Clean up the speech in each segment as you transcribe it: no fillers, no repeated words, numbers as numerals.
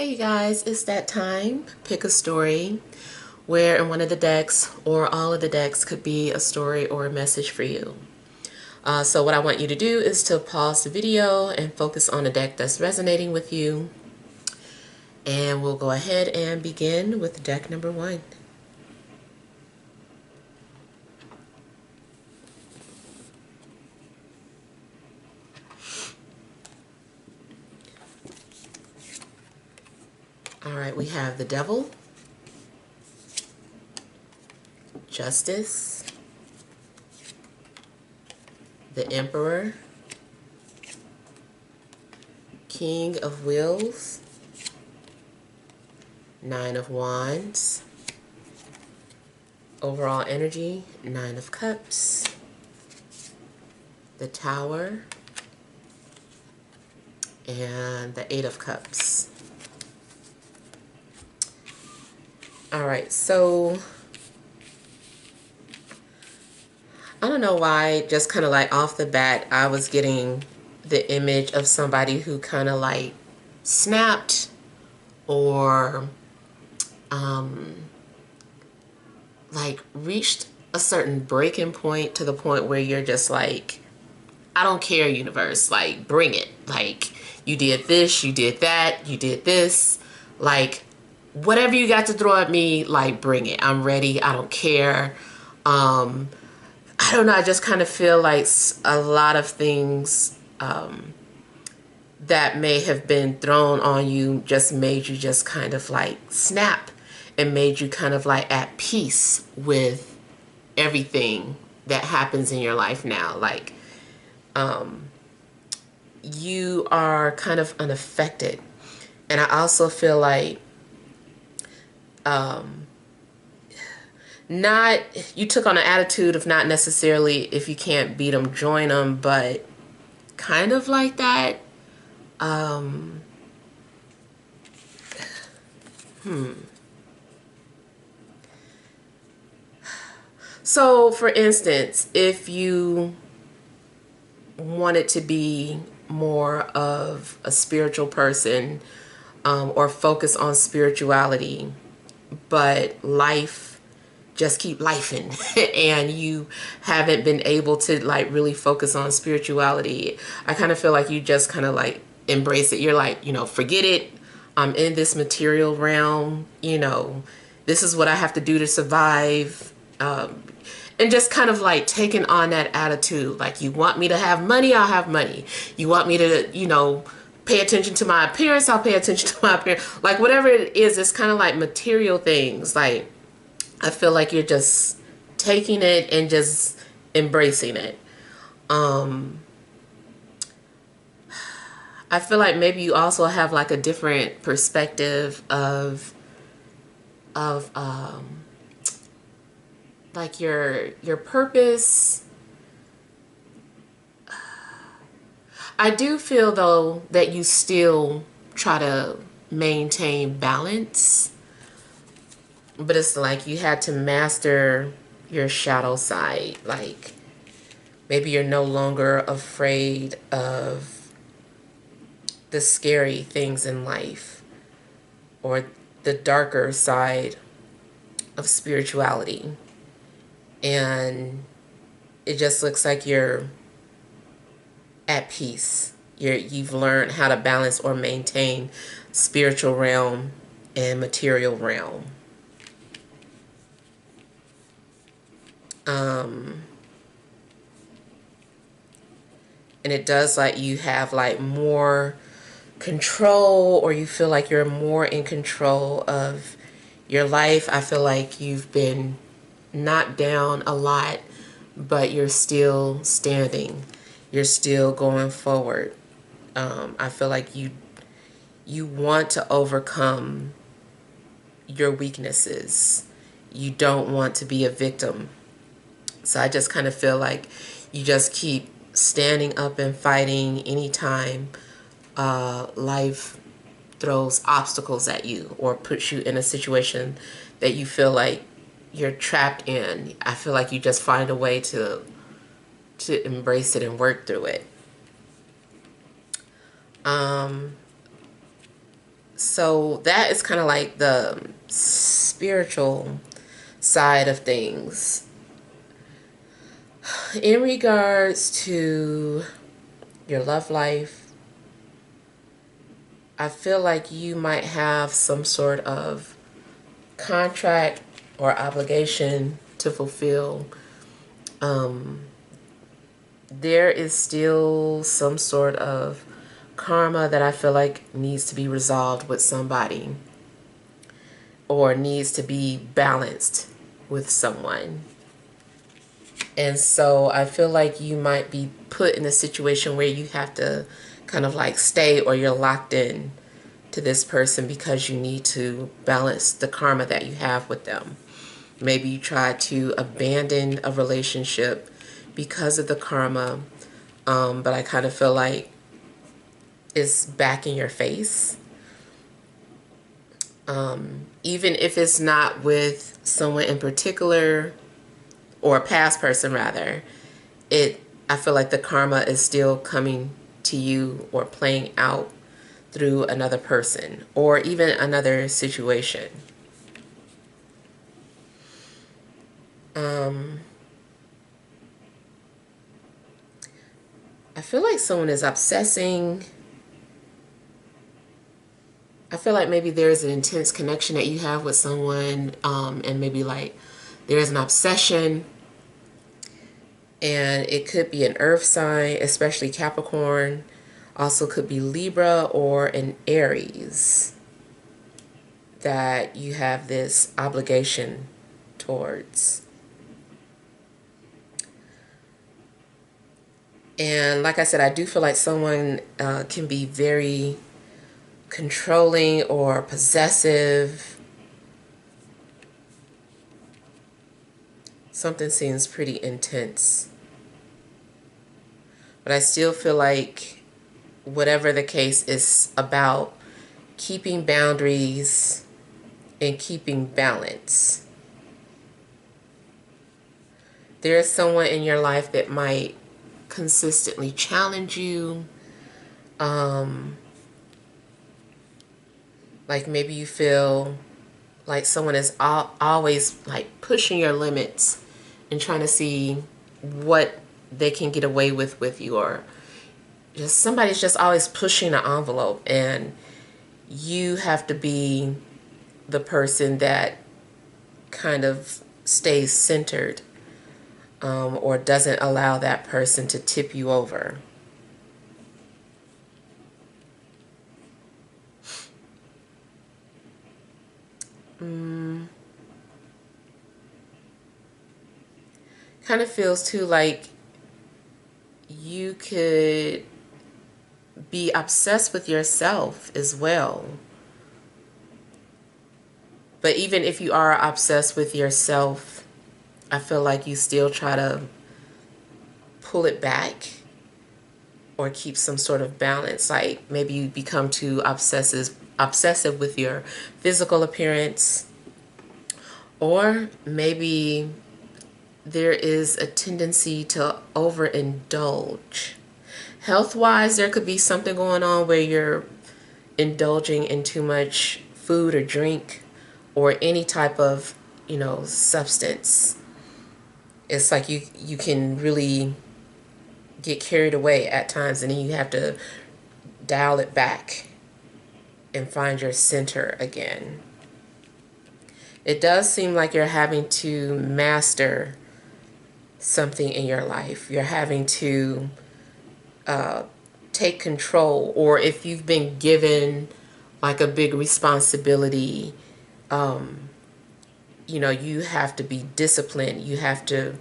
Hey you guys, it's that time. Pick a story where in one of the decks or all of the decks could be a story or a message for you. So what I want you to do is to pause the video and focus on a deck that's resonating with you. And we'll go ahead and begin with deck number 1. Alright, we have the Devil, Justice, the Emperor, King of Wheels, Nine of Wands, overall energy, Nine of Cups, the Tower, and the Eight of Cups. Alright, so I don't know why, just kind of like off the bat, I was getting the image of somebody who kind of like snapped or like reached a certain breaking point, to the point where you're just like, I don't care, universe, like bring it. Like, you did this, you did that, you did this, like whatever you got to throw at me, like bring it. I'm ready. I don't care. I don't know. I just kind of feel like a lot of things that may have been thrown on you just made you just kind of like snap and made you kind of like at peace with everything that happens in your life now. Like, you are kind of unaffected. And I also feel like you took on an attitude of not necessarily, if you can't beat them, join them, but kind of like that. So for instance, if you wanted to be more of a spiritual person, or focus on spirituality, but life just keep lifing and you haven't been able to like really focus on spirituality, I kind of feel like you just kind of like embrace it. You're like, forget it. I'm in this material realm, this is what I have to do to survive. And just kind of like taking on that attitude. Like, you want me to have money, I'll have money. You want me to, pay attention to my appearance, I'll pay attention to my appearance. Like, whatever it is, it's kind of like material things. Like, I feel like you're just taking it and just embracing it. I feel like maybe you also have like a different perspective of like your purpose. I do feel though that you still try to maintain balance, but it's like you had to master your shadow side. Like, maybe you're no longer afraid of the scary things in life or the darker side of spirituality. And it just looks like you're at peace. You've learned how to balance or maintain spiritual realm and material realm. And it does like you have like more control, or you feel like you're more in control of your life. I feel like you've been knocked down a lot, but you're still standing. You're still going forward. I feel like you want to overcome your weaknesses. You don't want to be a victim. So I just kind of feel like you just keep standing up and fighting anytime life throws obstacles at you or puts you in a situation that you feel like you're trapped in. I feel like you just find a way to embrace it and work through it. So that is kind of like the spiritual side of things. In regards to your love life, I feel like you might have some sort of contract or obligation to fulfill. There is still some sort of karma that I feel like needs to be resolved with somebody, or needs to be balanced with someone. And so I feel like you might be put in a situation where you have to kind of like stay, or you're locked in to this person because you need to balance the karma that you have with them. Maybe you try to abandon a relationship because of the karma, but I kind of feel like it's back in your face. Even if it's not with someone in particular, or a past person rather, I feel like the karma is still coming to you or playing out through another person or even another situation. I feel like someone is obsessing. I feel like maybe there's an intense connection that you have with someone, and maybe like there's an obsession, and it could be an earth sign, especially Capricorn. Also could be Libra or an Aries that you have this obligation towards. And like I said, I do feel like someone can be very controlling or possessive. Something seems pretty intense. But I still feel like whatever the case is about, keeping boundaries and keeping balance. There is someone in your life that might consistently challenge you. Like maybe you feel like someone is always like pushing your limits and trying to see what they can get away with you, or just somebody's just always pushing the envelope, and you have to be the person that kind of stays centered, or doesn't allow that person to tip you over. Kind of feels too like you could be obsessed with yourself as well. But even if you are obsessed with yourself, I feel like you still try to pull it back or keep some sort of balance. Like maybe you become too obsessive with your physical appearance, or maybe there is a tendency to overindulge. Health-wise, there could be something going on where you're indulging in too much food or drink or any type of, substance. It's like you can really get carried away at times, and then you have to dial it back and find your center again. It does seem like you're having to master something in your life. You're having to take control, or if you've been given like a big responsibility, you have to be disciplined. You have to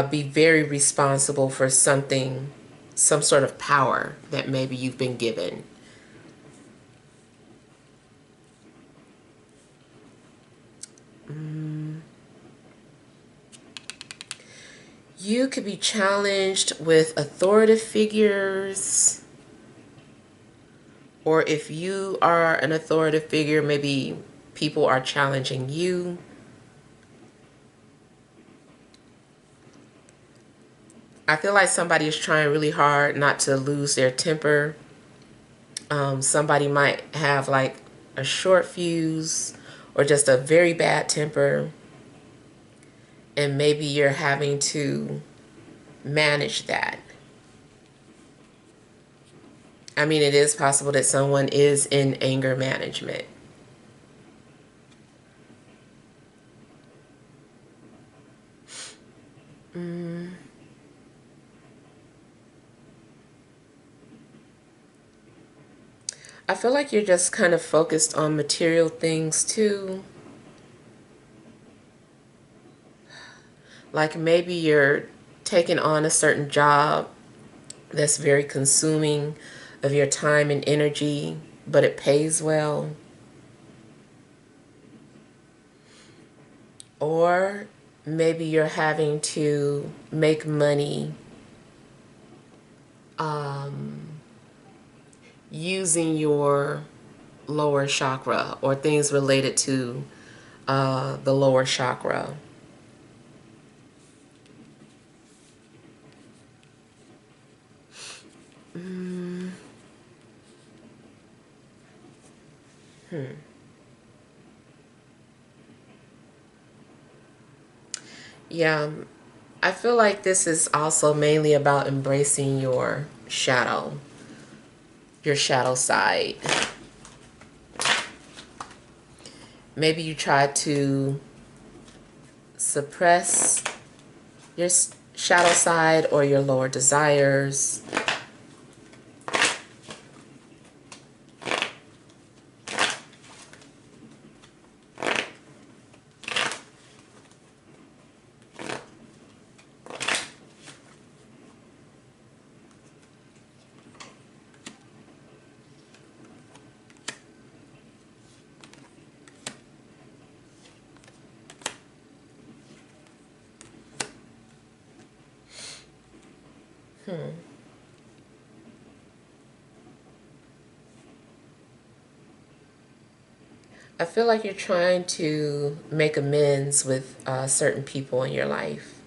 be very responsible for something, some sort of power that maybe you've been given. You could be challenged with authoritative figures, or if you are an authoritative figure, maybe people are challenging you. I feel like somebody is trying really hard not to lose their temper. Somebody might have like a short fuse or just a very bad temper, and maybe you're having to manage that. I mean, it is possible that someone is in anger management. I feel like you're just kind of focused on material things too. Like maybe you're taking on a certain job that's very consuming of your time and energy, but it pays well. Or maybe you're having to make money using your lower chakra or things related to the lower chakra. Yeah, I feel like this is also mainly about embracing your shadow side. Maybe you try to suppress your shadow side or your lower desires. I feel like you're trying to make amends with certain people in your life.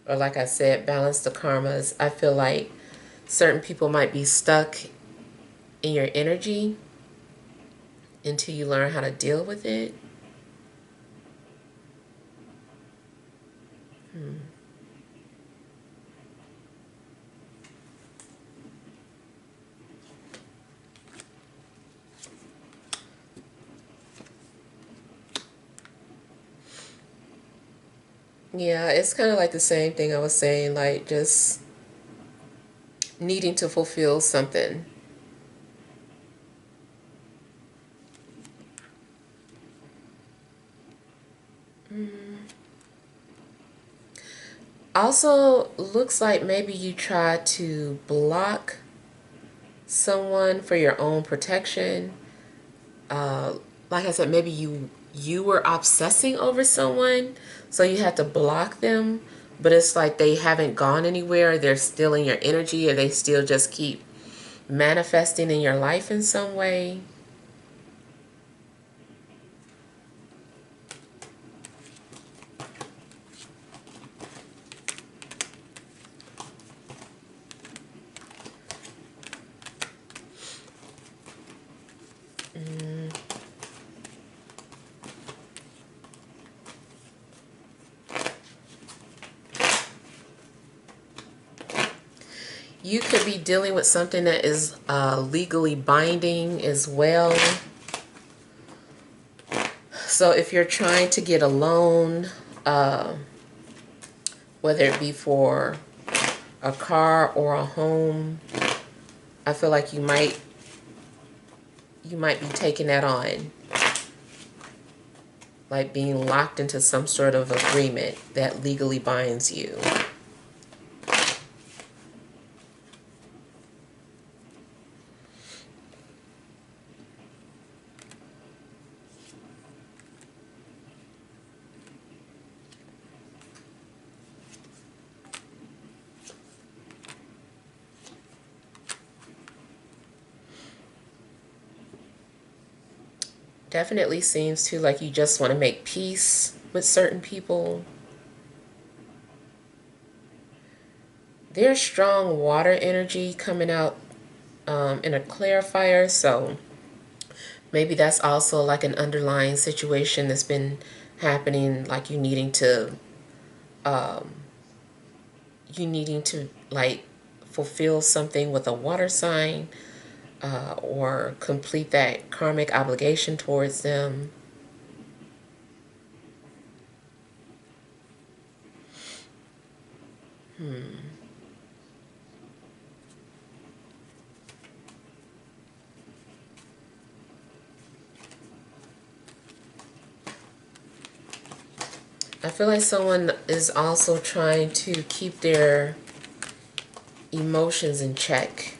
Or like I said, balance the karmas. I feel like certain people might be stuck in your energy until you learn how to deal with it. Yeah, it's kind of like the same thing I was saying, like just needing to fulfill something. Also, looks like maybe you try to block someone for your own protection. Uh, like I said, maybe you were obsessing over someone, so you had to block them, but it's like they haven't gone anywhere. They're still in your energy, or they still just keep manifesting in your life in some way. You could be dealing with something that is legally binding as well. So if you're trying to get a loan, uh, whether it be for a car or a home, I feel like you might be taking that on, like being locked into some sort of agreement that legally binds you. Definitely seems to like you just want to make peace with certain people. There's strong water energy coming out in a clarifier. So maybe that's also like an underlying situation that's been happening, like you needing to like fulfill something with a water sign, or complete that karmic obligation towards them. I feel like someone is also trying to keep their emotions in check.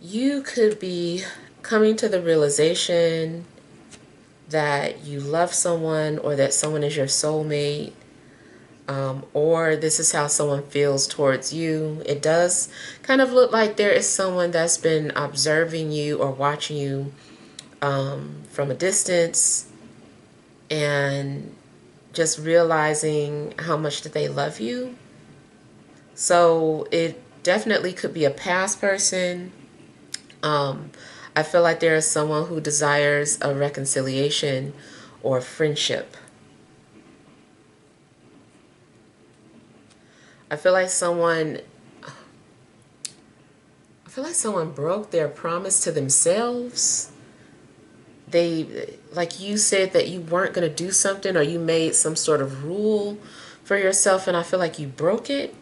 You could be coming to the realization that you love someone, or that someone is your soulmate, or this is how someone feels towards you. It does kind of look like there is someone that's been observing you or watching you from a distance, and just realizing how much that they love you. So it definitely could be a past person. I feel like there is someone who desires a reconciliation or friendship. I feel like someone I feel like someone broke their promise to themselves. They, like you said that you weren't going to do something, or you made some sort of rule for yourself, and I feel like you broke it.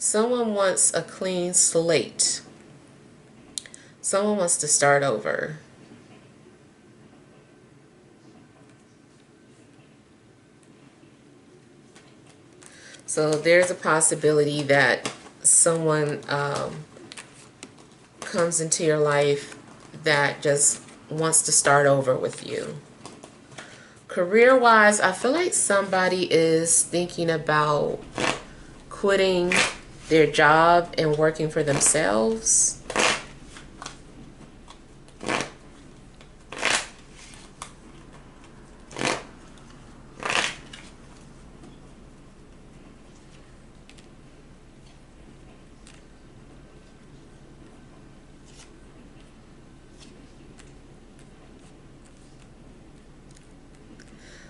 Someone wants a clean slate. Someone wants to start over. So there's a possibility that someone comes into your life that just wants to start over with you. Career-wise, I feel like somebody is thinking about quitting their job and working for themselves.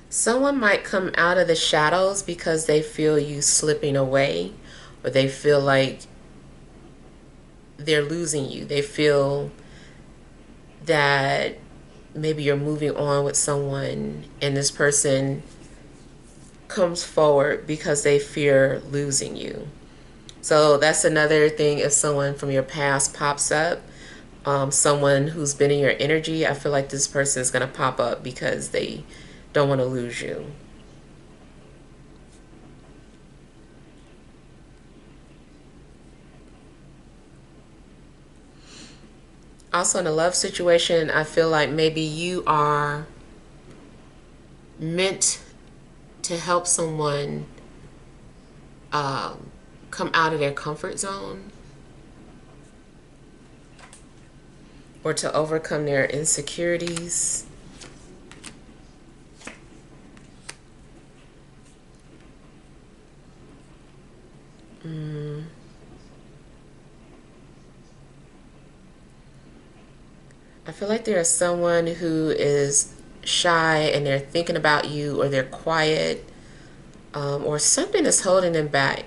Someone might come out of the shadows because they feel you slipping away, or they feel like they're losing you. They feel that maybe you're moving on with someone, and this person comes forward because they fear losing you. So that's another thing. If someone from your past pops up, someone who's been in your energy, I feel like this person is going to pop up because they don't want to lose you. Also, in a love situation, I feel like maybe you are meant to help someone come out of their comfort zone, or to overcome their insecurities. I feel like there is someone who is shy and they're thinking about you, or they're quiet, or something is holding them back.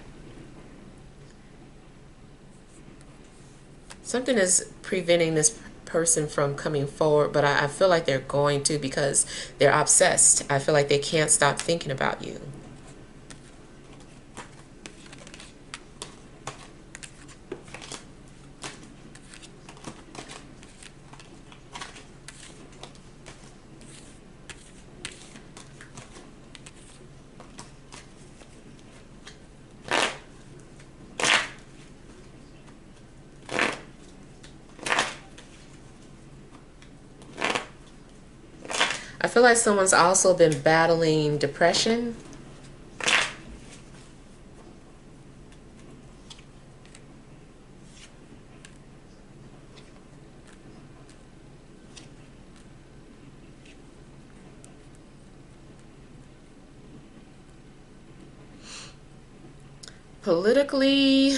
Something is preventing this person from coming forward, but I feel like they're going to, because they're obsessed. I feel like they can't stop thinking about you. I feel like someone's also been battling depression. Politically,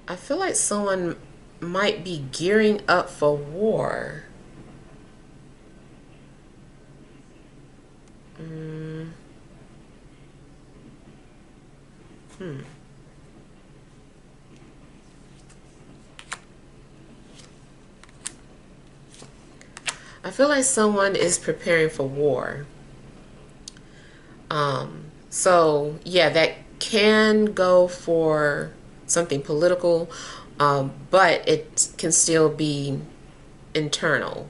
I feel like someone might be gearing up for war. I feel like someone is preparing for war. So yeah, that can go for something political, but it can still be internal,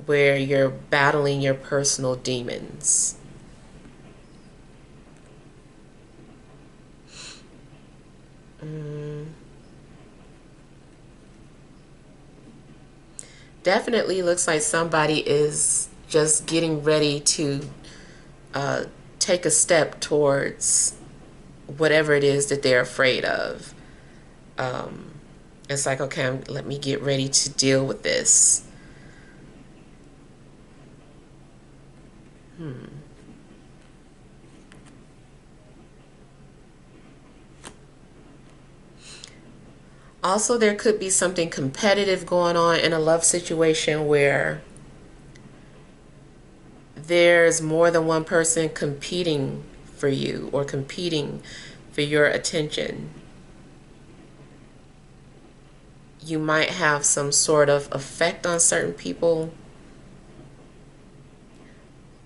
where you're battling your personal demons. Definitely looks like somebody is just getting ready to uh, take a step towards whatever it is that they're afraid of. It's like, okay, let me get ready to deal with this. Also, there could be something competitive going on in a love situation where there's more than one person competing for you or competing for your attention. You might have some sort of effect on certain people,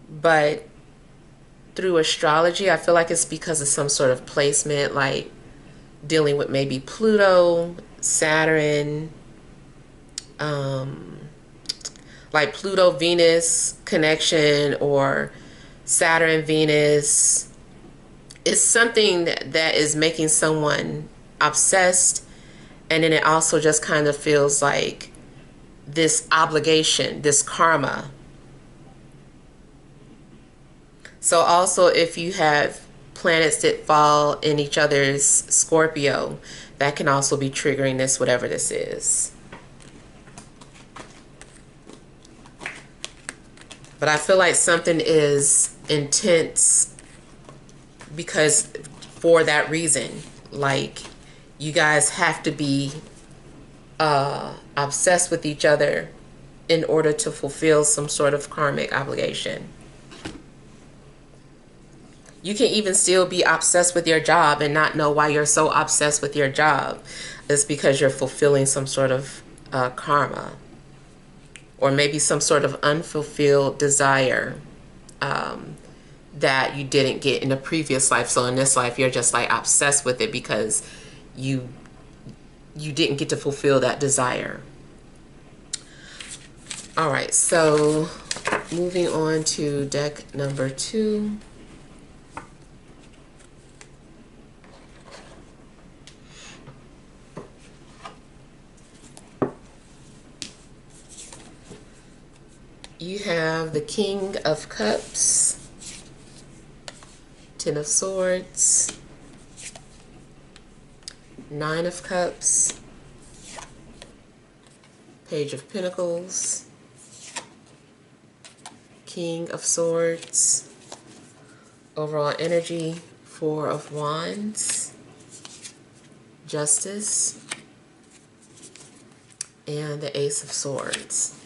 but through astrology, I feel like it's because of some sort of placement, like dealing with maybe Pluto, Saturn, like Pluto Venus connection or Saturn Venus. It's something that is making someone obsessed, and then it also just kind of feels like this obligation, this karma. So also, if you have planets that fall in each other's Scorpio, that can also be triggering this, whatever this is. But I feel like something is intense because for that reason, like you guys have to be obsessed with each other in order to fulfill some sort of karmic obligation. You can even still be obsessed with your job and not know why you're so obsessed with your job. It's because you're fulfilling some sort of karma, or maybe some sort of unfulfilled desire that you didn't get in the previous life. So in this life, you're just like obsessed with it because you didn't get to fulfill that desire. All right, so moving on to deck number 2. You have the King of Cups, Ten of Swords, Nine of Cups, Page of Pentacles, King of Swords, overall energy, Four of Wands, Justice, and the Ace of Swords.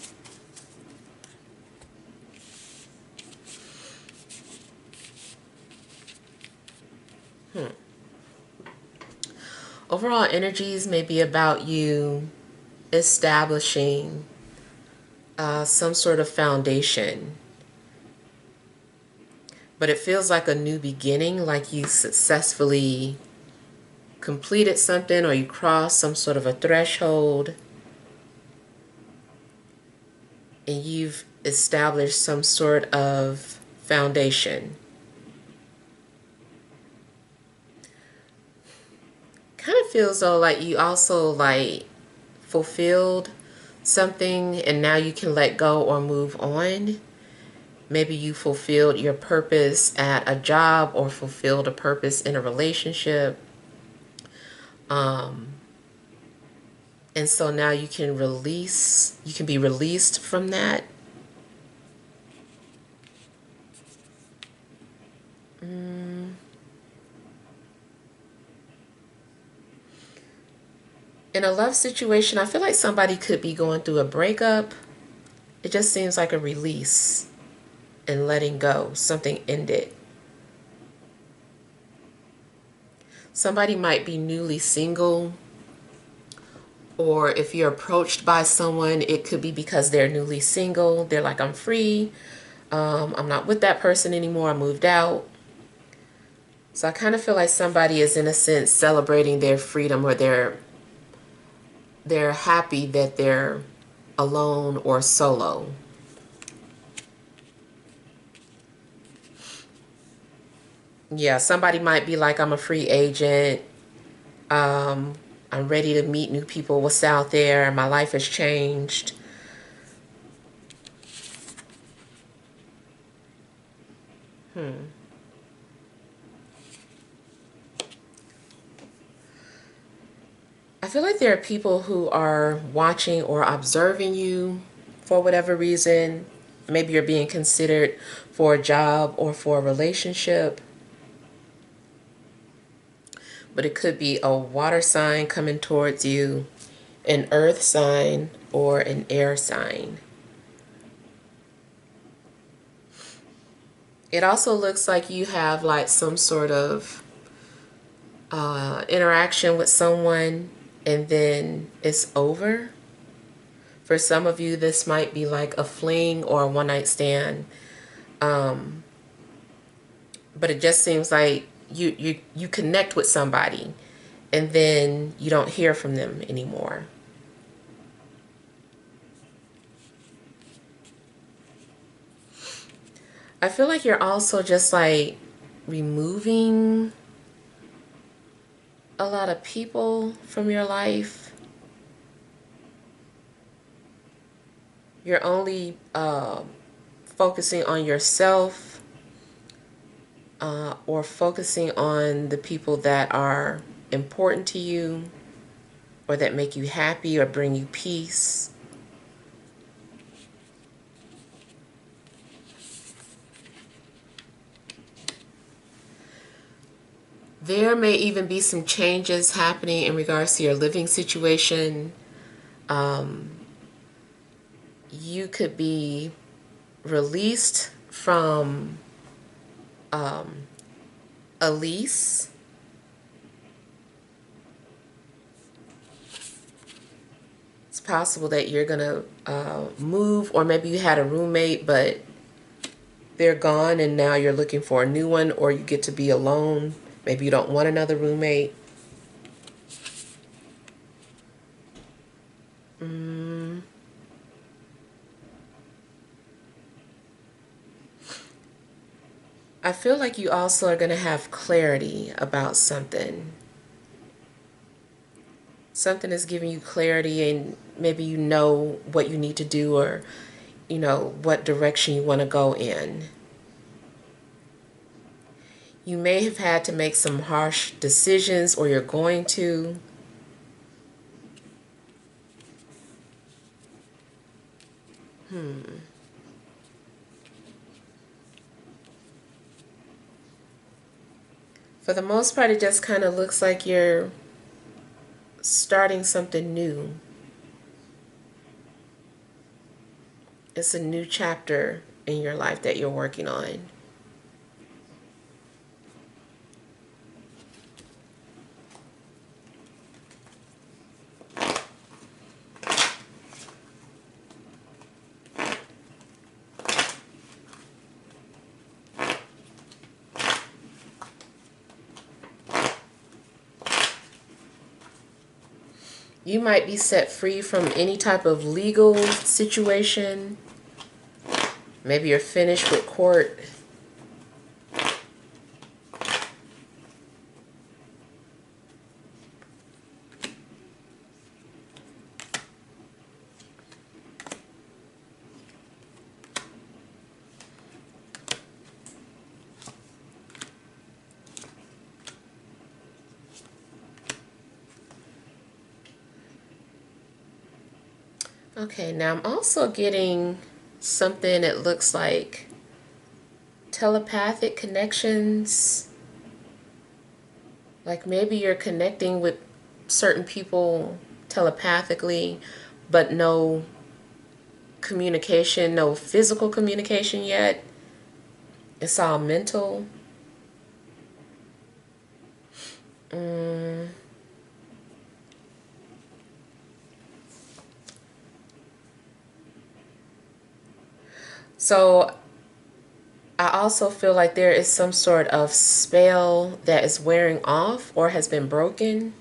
Overall energies may be about you establishing some sort of foundation. But it feels like a new beginning, like you successfully completed something or you crossed some sort of a threshold and you've established some sort of foundation. Kind of feels though like you also like fulfilled something and now you can let go or move on. Maybe you fulfilled your purpose at a job or fulfilled a purpose in a relationship. And so now you can be released from that. In a love situation, I feel like somebody could be going through a breakup. It just seems like a release and letting go. Something ended. Somebody might be newly single, or if you're approached by someone, it could be because they're newly single. They're like, I'm free. I'm not with that person anymore. I moved out. So I kind of feel like somebody is, in a sense, celebrating their freedom, or they're happy that they're alone or solo. Yeah, somebody might be like, I'm a free agent. I'm ready to meet new people. What's out there? My life has changed. I feel like there are people who are watching or observing you for whatever reason. Maybe you're being considered for a job or for a relationship. But it could be a water sign coming towards you, an earth sign, or an air sign. It also looks like you have like some sort of interaction with someone and then it's over. For some of you, this might be like a fling or a one-night stand. But it just seems like you connect with somebody and then you don't hear from them anymore. I feel like you're also just like removing a lot of people from your life. You're only focusing on yourself, or focusing on the people that are important to you or that make you happy or bring you peace. There may even be some changes happening in regards to your living situation. You could be released from a lease. It's possible that you're going to move, or maybe you had a roommate, but they're gone and now you're looking for a new one, or you get to be alone. Maybe you don't want another roommate. I feel like you also are going to have clarity about something. Something is giving you clarity, and maybe you know what you need to do, or you know what direction you want to go in. You may have had to make some harsh decisions, or you're going to. For the most part, it just kind of looks like you're starting something new. It's a new chapter in your life that you're working on. You might be set free from any type of legal situation. Maybe you're finished with court. Okay, now I'm also getting something that looks like telepathic connections. Like maybe you're connecting with certain people telepathically, but no communication, no physical communication yet. It's all mental. Mm. So I also feel like there is some sort of spell that is wearing off or has been broken.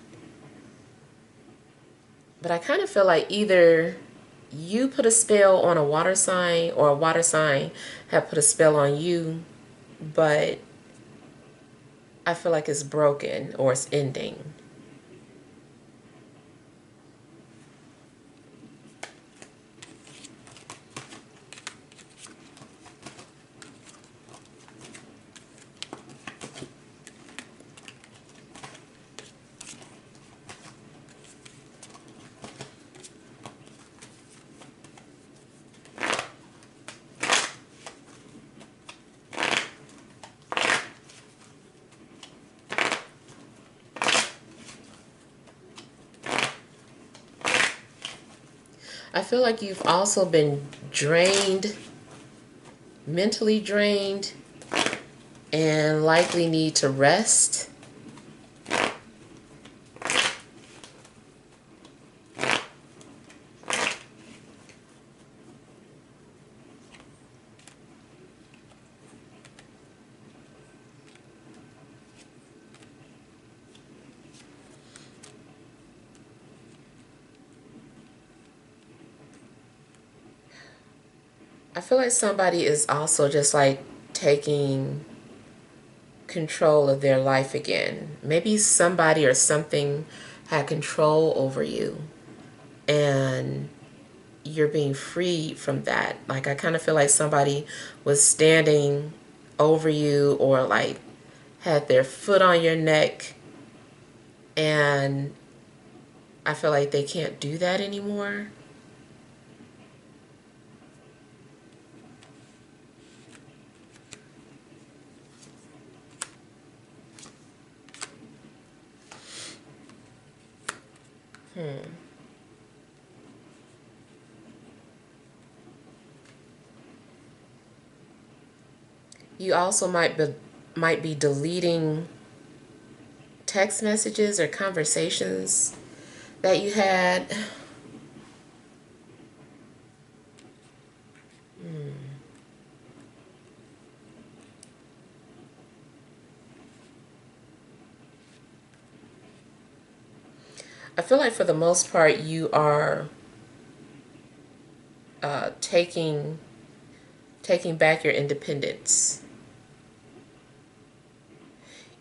But I kind of feel like either you put a spell on a water sign or a water sign have put a spell on you, but I feel like it's broken or it's ending. I feel like you've also been drained, mentally drained, and likely need to rest. I feel like somebody is also just like taking control of their life again. Maybe somebody or something had control over you and you're being freed from that. Like I kind of feel like somebody was standing over you or like had their foot on your neck, and I feel like they can't do that anymore. You also might be deleting text messages or conversations that you had. I feel like for the most part you are taking back your independence,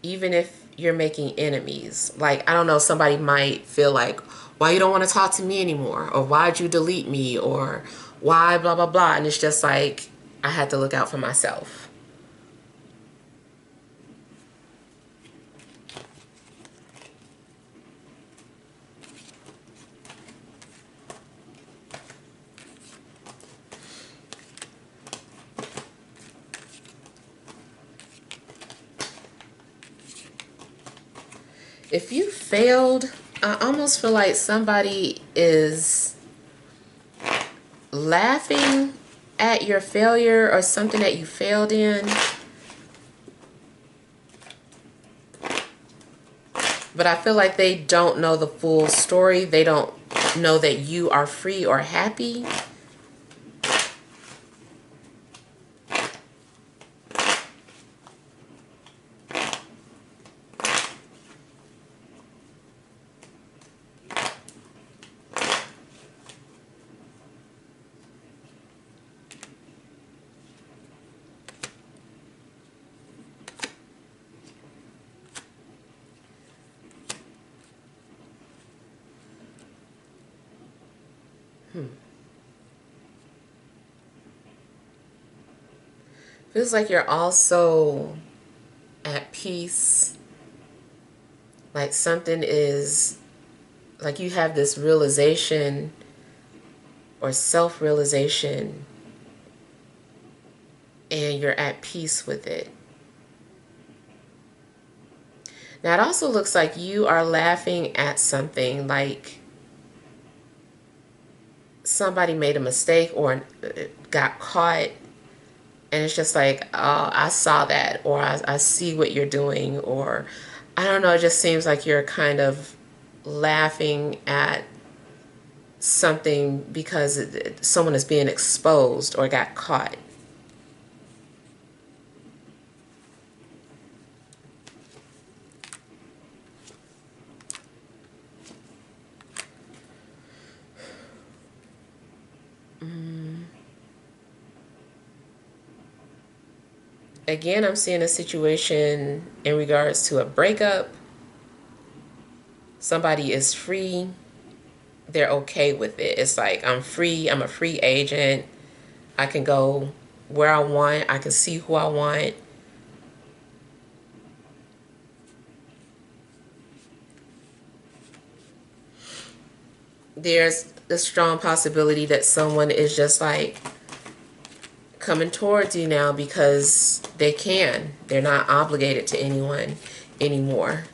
even if you're making enemies. Like I don't know, somebody might feel like, why you don't want to talk to me anymore, or why'd you delete me, or why blah blah blah, and it's just like I had to look out for myself. If you failed, I almost feel like somebody is laughing at your failure or something that you failed in. But I feel like they don't know the full story. They don't know that you are free or happy. Feels like you're also at peace. Like something is, like you have this realization or self-realization, and you're at peace with it. Now it also looks like you are laughing at something, like somebody made a mistake or got caught, and it's just like, oh, I saw that, or I see what you're doing, or I don't know, it just seems like you're kind of laughing at something because someone is being exposed or got caught. Again, I'm seeing a situation in regards to a breakup. Somebody is free. They're okay with it. It's like, I'm free. I'm a free agent. I can go where I want. I can see who I want. There's a strong possibility that someone is just like coming towards you now because they can. They're not obligated to anyone anymore.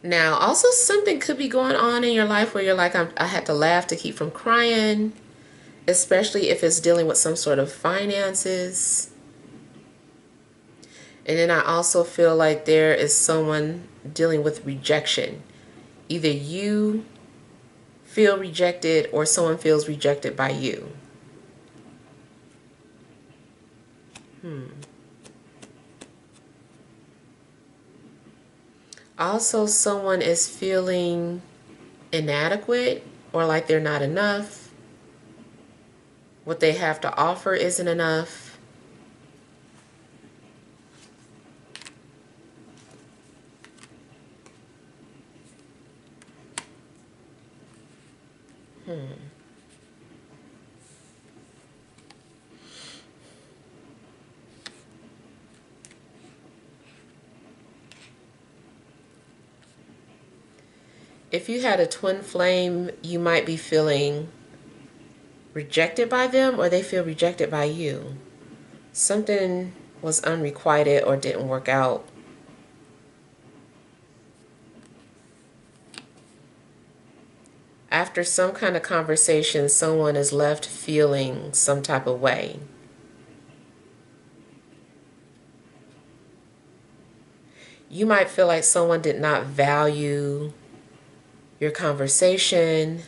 Now, also something could be going on in your life where you're like, I had to laugh to keep from crying, especially if it's dealing with some sort of finances. And then I also feel like there is someone dealing with rejection. Either you feel rejected or someone feels rejected by you. Also, someone is feeling inadequate or like they're not enough. What they have to offer isn't enough. If you had a twin flame, you might be feeling rejected by them or they feel rejected by you. Something was unrequited or didn't work out. After some kind of conversation, someone is left feeling some type of way. You might feel like someone did not value your conversation.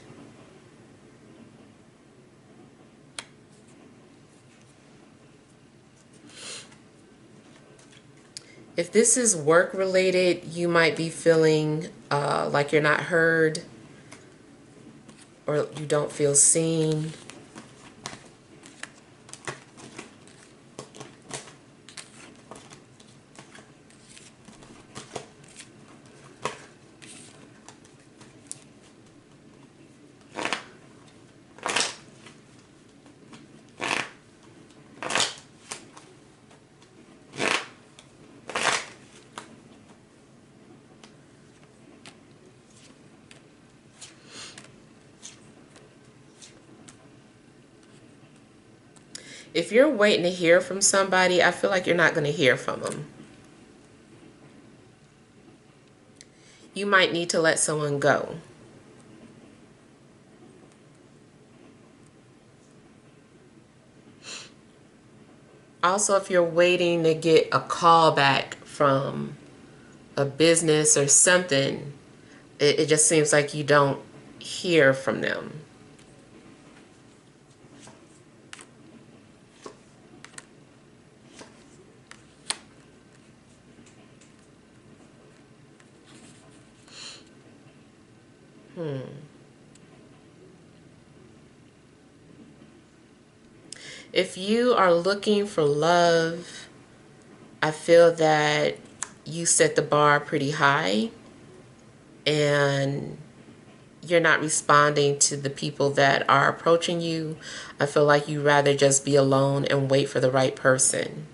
If this is work related, you might be feeling like you're not heard or you don't feel seen. If you're waiting to hear from somebody, I feel like you're not going to hear from them. You might need to let someone go. Also, if you're waiting to get a call back from a business or something, it just seems like you don't hear from them. If you are looking for love, I feel that you set the bar pretty high and you're not responding to the people that are approaching you. I feel like you rather just be alone and wait for the right person.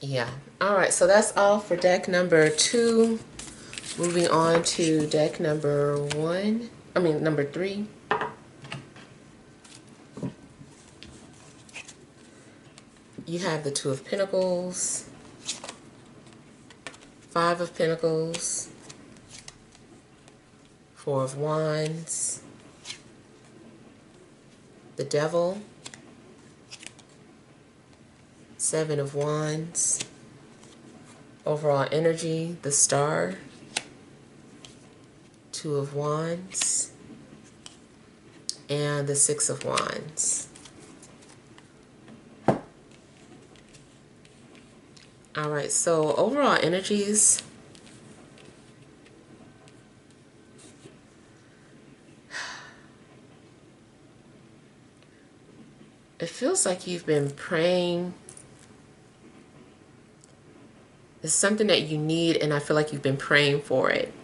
Yeah. All right. So that's all for deck number 2. Moving on to deck number 1. Number 3. You have the 2 of Pentacles, 5 of Pentacles, 4 of Wands, the Devil, 7 of Wands, overall energy, the Star, 2 of Wands, and the 6 of Wands. All right, so overall energies, it feels like you've been praying. It's something that you need, and I feel like you've been praying for it.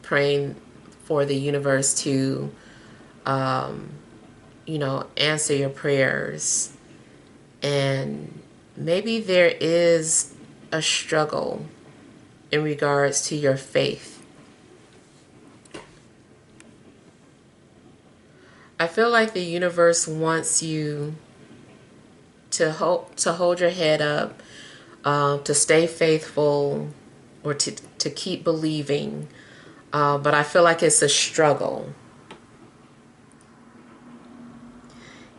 Praying for the universe to, answer your prayers. And maybe there is a struggle in regards to your faith. I feel like the universe wants you to hold your head up, to stay faithful, or to keep believing. But I feel like it's a struggle.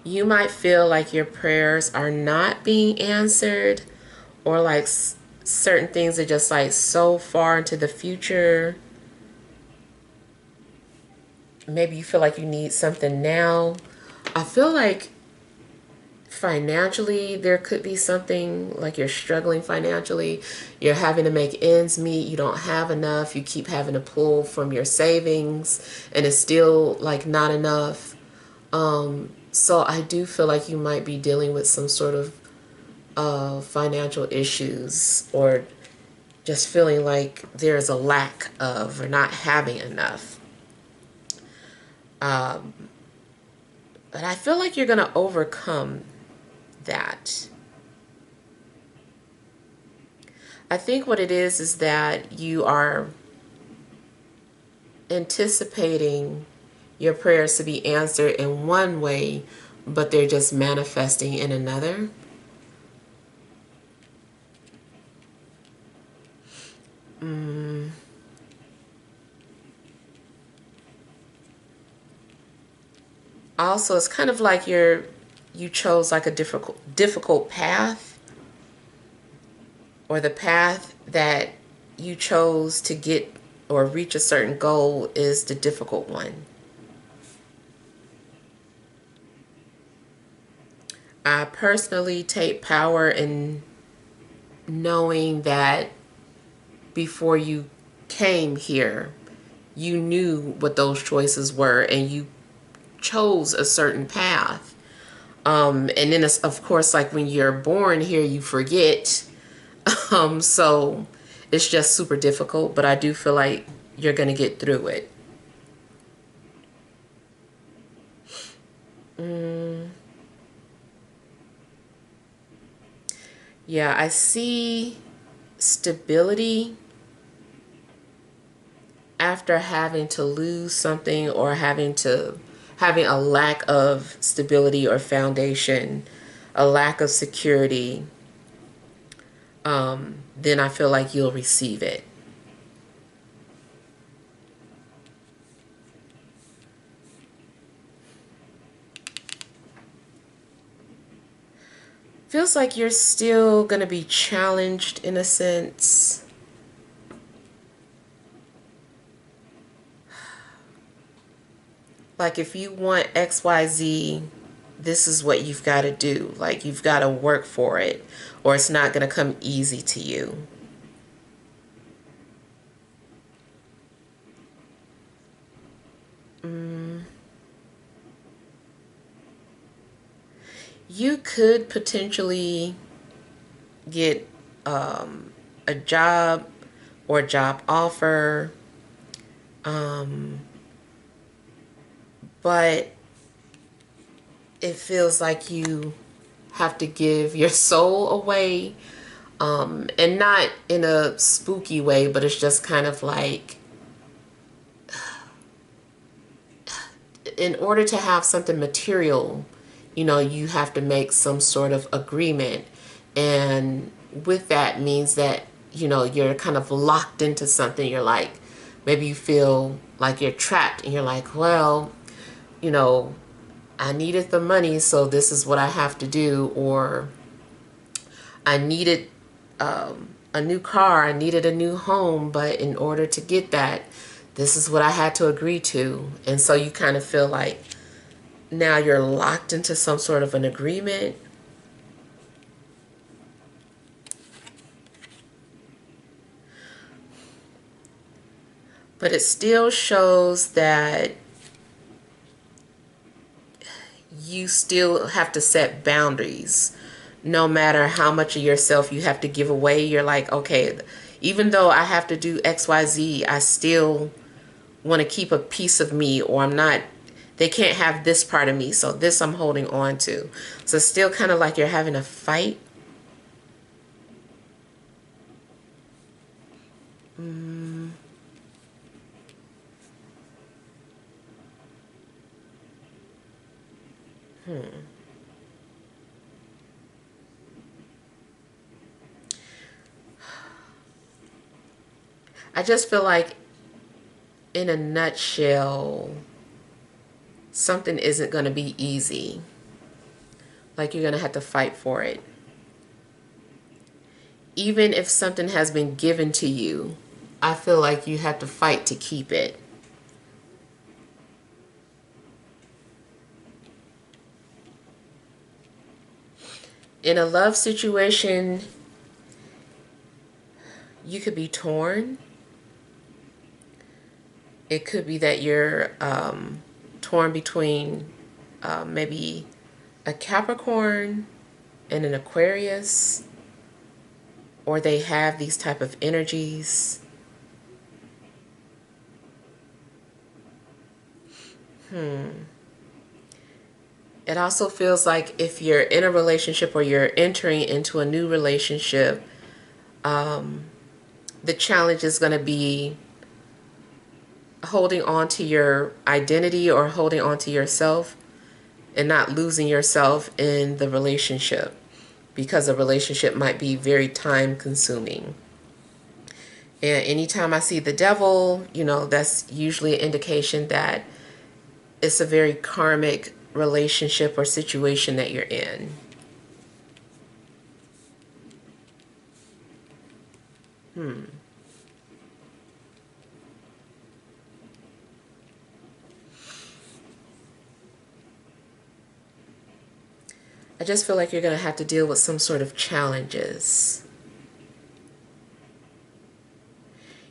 You might feel like your prayers are not being answered, or like certain things are just like so far into the future. Maybe you feel like you need something now. I feel like financially there could be something like you're struggling financially. You're having to make ends meet. You don't have enough. You keep having to pull from your savings and it's still like not enough. So I do feel like you might be dealing with some sort of financial issues, or just feeling like there's a lack of, or not having enough. But I feel like you're going to overcome that. I think what it is that you are anticipating your prayers to be answered in one way, but they're just manifesting in another. Also, it's kind of like you chose like a difficult path, or the path that you chose to get or reach a certain goal is the difficult one. I personally take power in knowing that before you came here, you knew what those choices were and you chose a certain path. And then, it's, of course, like when you're born here, you forget. So it's just super difficult, but I do feel like you're going to get through it. Yeah, I see stability after having to lose something, or having a lack of stability or foundation, a lack of security. Then I feel like you'll receive it. Feels like you're still going to be challenged in a sense. Like if you want XYZ, this is what you've got to do. Like you've got to work for it, or it's not going to come easy to you. You could potentially get a job or a job offer, but it feels like you have to give your soul away, and not in a spooky way, but it's just kind of like, in order to have something material, you have to make some sort of agreement. And with that means that, you're kind of locked into something. You're like, maybe you feel like you're trapped and you're like, well, I needed the money, so this is what I have to do. Or I needed a new car, I needed a new home, but in order to get that, this is what I had to agree to. And so you kind of feel like now you're locked into some sort of an agreement. But it still shows that you still have to set boundaries. No matter how much of yourself you have to give away, you're like, okay, even though I have to do XYZ, I still want to keep a piece of me, or I'm not, they can't have this part of me, so this I'm holding on to. So it's still kind of like you're having a fight. I just feel like, in a nutshell, something isn't going to be easy. Like you're going to have to fight for it. Even if something has been given to you, I feel like you have to fight to keep it. In a love situation, you could be torn. It could be that you're torn between maybe a Capricorn and an Aquarius, or they have these type of energies. It also feels like if you're in a relationship or you're entering into a new relationship, the challenge is going to be holding on to your identity or holding on to yourself and not losing yourself in the relationship, because a relationship might be very time consuming. And anytime I see the devil, that's usually an indication that it's a very karmic relationship or situation that you're in. I just feel like you're going to have to deal with some sort of challenges.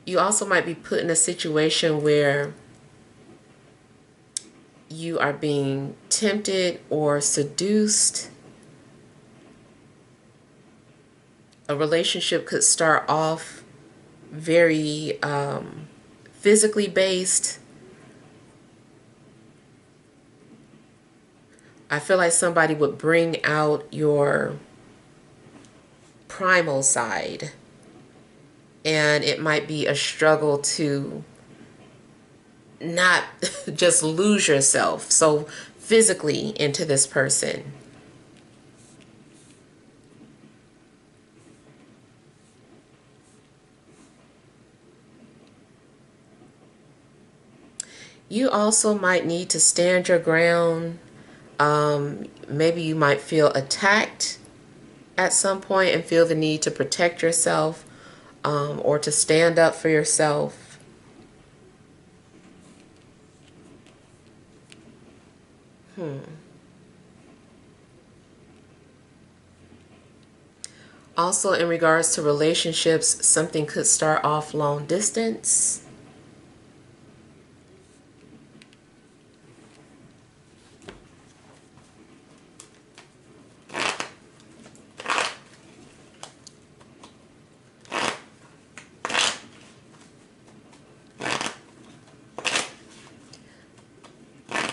You also might be put in a situation where you are being tempted or seduced. A relationship could start off very physically based. I feel like somebody would bring out your primal side, and it might be a struggle to not just lose yourself so physically into this person. You also might need to stand your ground. Maybe you might feel attacked at some point and feel the need to protect yourself, or to stand up for yourself. Also, in regards to relationships, something could start off long distance.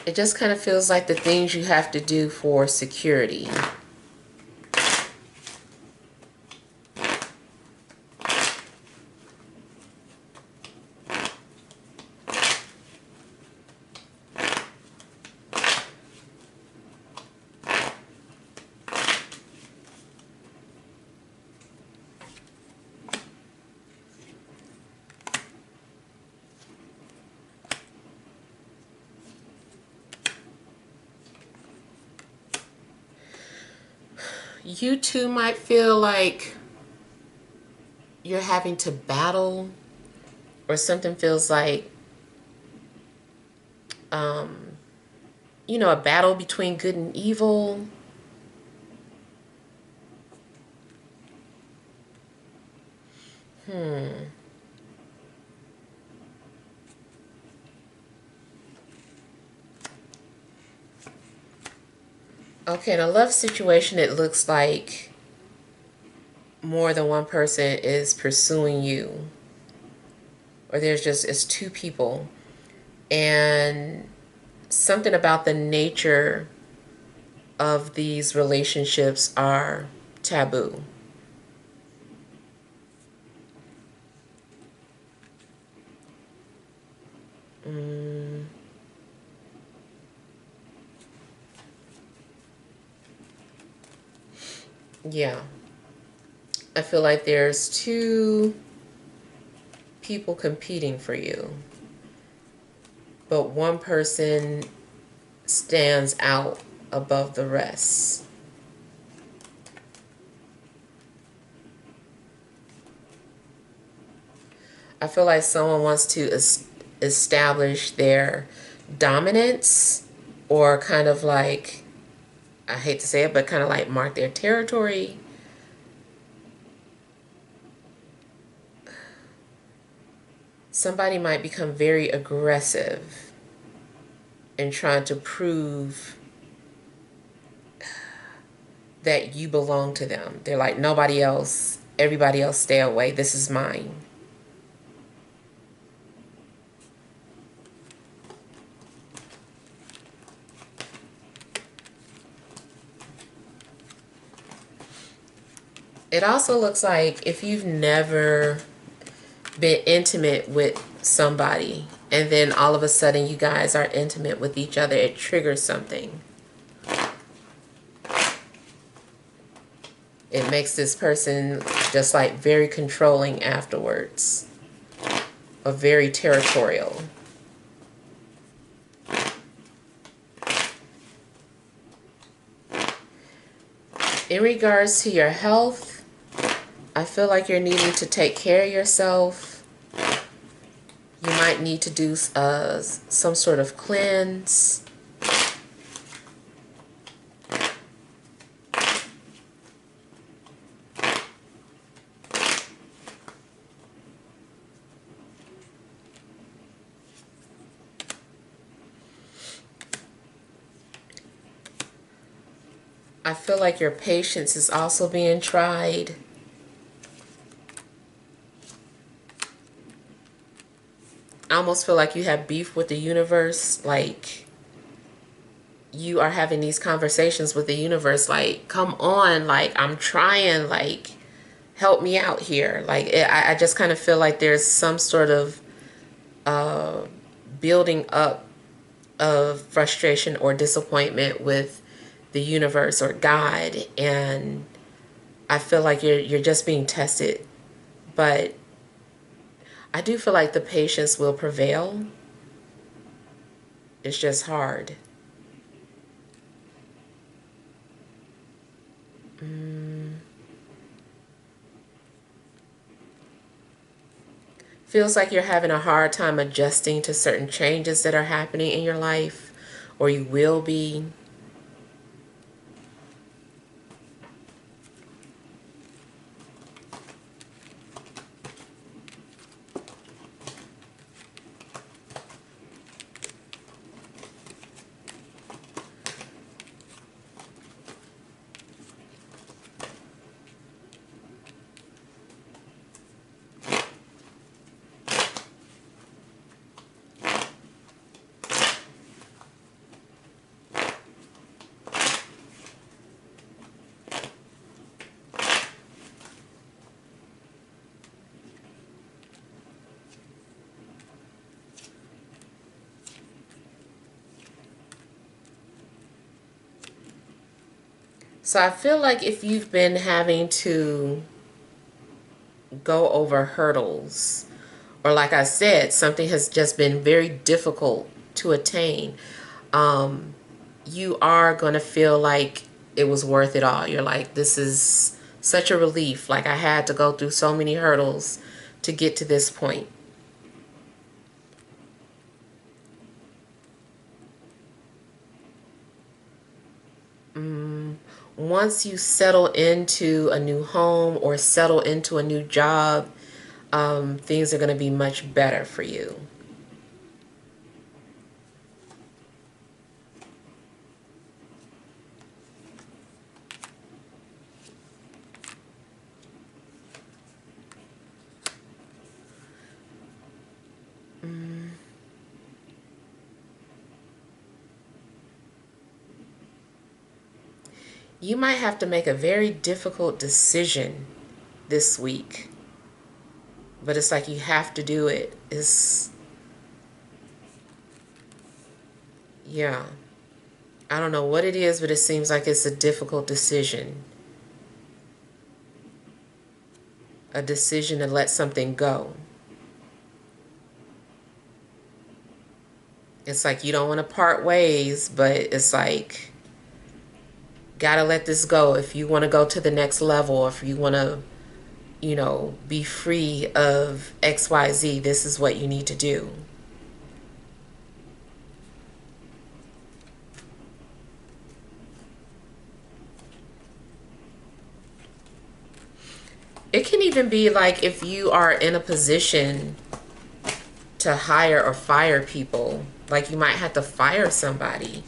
It just kind of feels like the things you have to do for security. You too might feel like you're having to battle, or something feels like, a battle between good and evil. Okay, in a love situation, it looks like more than one person is pursuing you, or it's two people, and something about the nature of these relationships are taboo. Yeah, I feel like there's two people competing for you, but one person stands out above the rest. I feel like someone wants to establish their dominance, or kind of like, I hate to say it, but kind of like mark their territory. Somebody might become very aggressive in trying to prove that you belong to them. They're like, nobody else, everybody else stay away, this is mine. It also looks like if you've never been intimate with somebody and then all of a sudden you guys are intimate with each other, it triggers something. It makes this person just like very controlling afterwards, or very territorial. In regards to your health, I feel like you're needing to take care of yourself. You might need to do some sort of cleanse. I feel like your patience is also being tried. I almost feel like you have beef with the universe. Like, you are having these conversations with the universe, like, come on, like, I'm trying, like, help me out here. Like, I just kind of feel like there's some sort of building up of frustration or disappointment with the universe or God, and I feel like you're just being tested. But I do feel like the patience will prevail. It's just hard. Feels like you're having a hard time adjusting to certain changes that are happening in your life, or you will be. So I feel like if you've been having to go over hurdles, or like I said, something has just been very difficult to attain, you are going to feel like it was worth it all. You're like, this is such a relief. Like, I had to go through so many hurdles to get to this point. Once you settle into a new home or settle into a new job, things are going to be much better for you. You might have to make a very difficult decision this week, but it's like you have to do it. Yeah. I don't know what it is, but it seems like it's a difficult decision. A decision to let something go. It's like you don't want to part ways, but it's like, gotta let this go if you want to go to the next level, if you want to, be free of XYZ, this is what you need to do. It can even be like if you are in a position to hire or fire people, like you might have to fire somebody.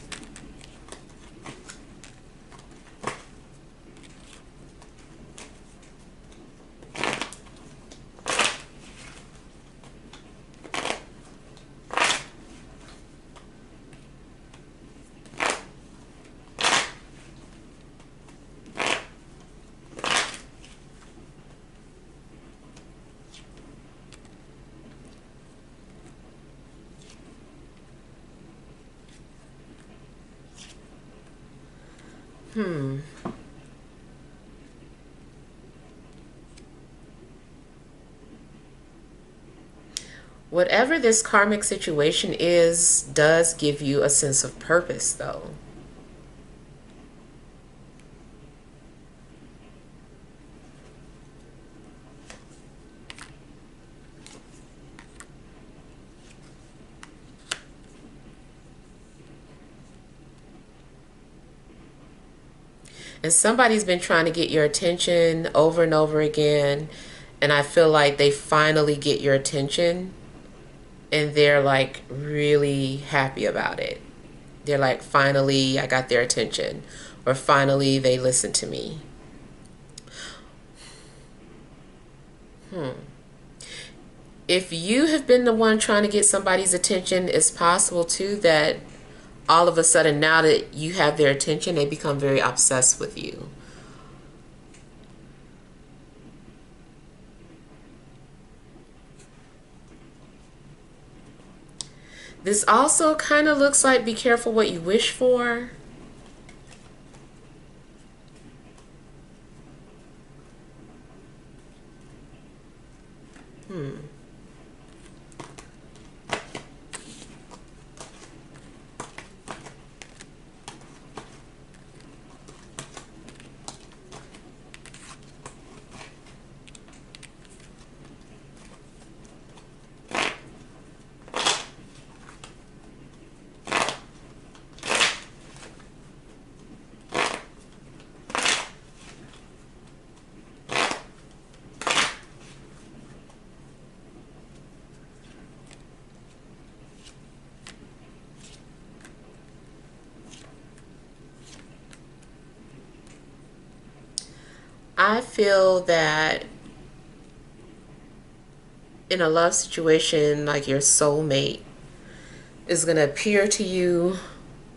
Whatever this karmic situation is, does give you a sense of purpose, though. And somebody's been trying to get your attention over and over again, and I feel like they finally get your attention, and they're like really happy about it. They're like, finally, I got their attention, or finally, they listened to me. If you have been the one trying to get somebody's attention, it's possible too that all of a sudden, now that you have their attention, they become very obsessed with you. This also kind of looks like be careful what you wish for. I feel that in a love situation, like your soulmate is going to appear to you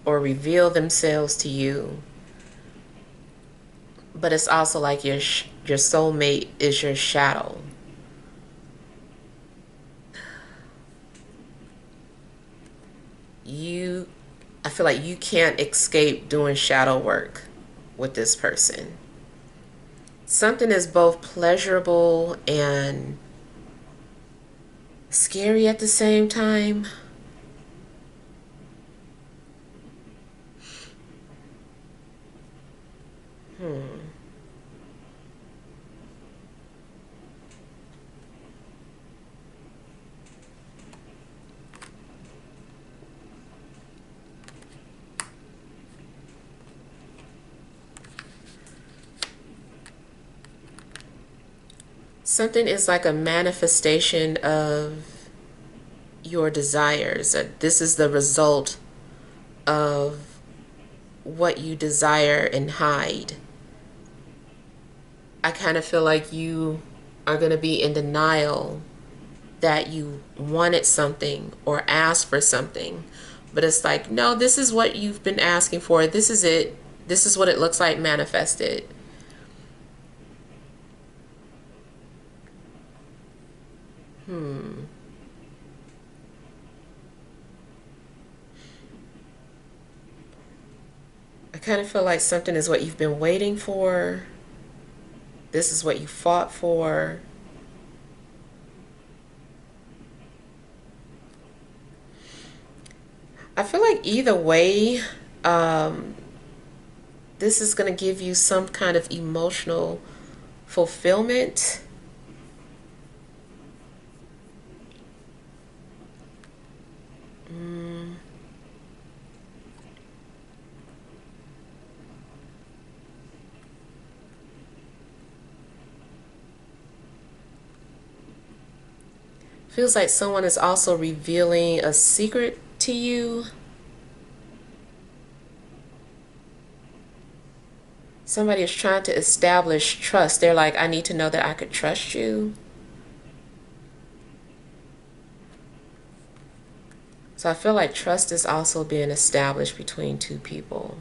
or reveal themselves to you. But it's also like your soulmate is your shadow. I feel like you can't escape doing shadow work with this person. Something is both pleasurable and scary at the same time. Something is like a manifestation of your desires. This is the result of what you desire and hide. I kind of feel like you are going to be in denial that you wanted something or asked for something. But it's like, no, this is what you've been asking for. This is it. This is what it looks like manifested. I kind of feel like something is what you've been waiting for. This is what you fought for. I feel like either way, this is going to give you some kind of emotional fulfillment. Feels like someone is also revealing a secret to you. Somebody is trying to establish trust. They're like, I need to know that I could trust you. So I feel like trust is also being established between two people.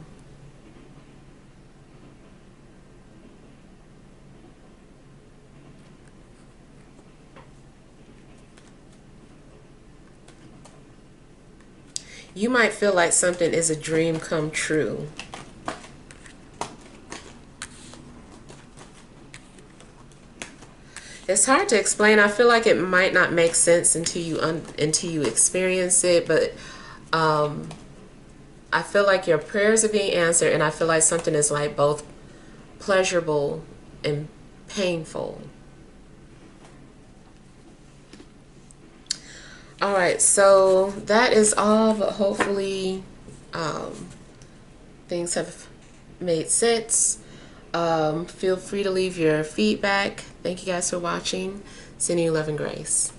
You might feel like something is a dream come true. It's hard to explain. I feel like it might not make sense until you experience it, but I feel like your prayers are being answered, and I feel like something is like both pleasurable and painful. All right, so that is all, but hopefully things have made sense. Feel free to leave your feedback. Thank you guys for watching. Sending you love and grace.